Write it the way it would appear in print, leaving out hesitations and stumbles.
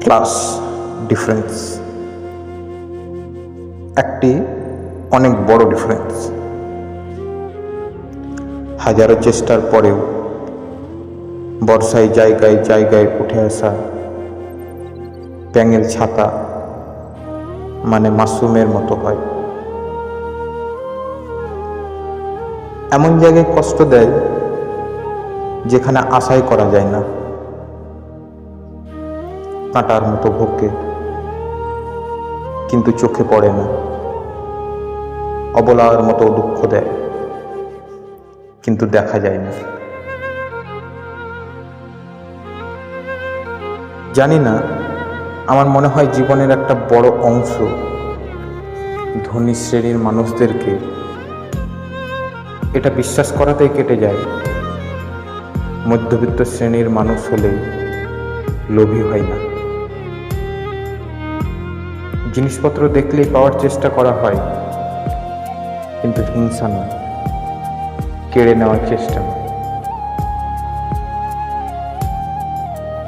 Class difference একটি অনেক বড় ডিফারেন্স। হাজারো চেষ্টার পরেও বর্ষায় জায়গায় জায়গায় উঠে আসা ব্যাঙের ছাতা মানে মাশরুমের মতো হয়। এমন জায়গায় কষ্ট দেয় যেখানে আশাই করা যায় না। কাঁটার মতো ভোগে কিন্তু চোখে পড়ে না। অবলার মতো দুঃখ দেয় কিন্তু দেখা যায় না। জানি না, আমার মনে হয় জীবনের একটা বড় অংশ ধনী শ্রেণীর মানুষদেরকে এটা বিশ্বাস করাতেই কেটে যায়, মধ্যবিত্ত শ্রেণীর মানুষ হলে লোভী হয় না। জিনিসপত্র দেখলেই পাওয়ার চেষ্টা করা হয়, কিন্তু হিংসা নয়, কেড়ে নেওয়ার চেষ্টা নয়।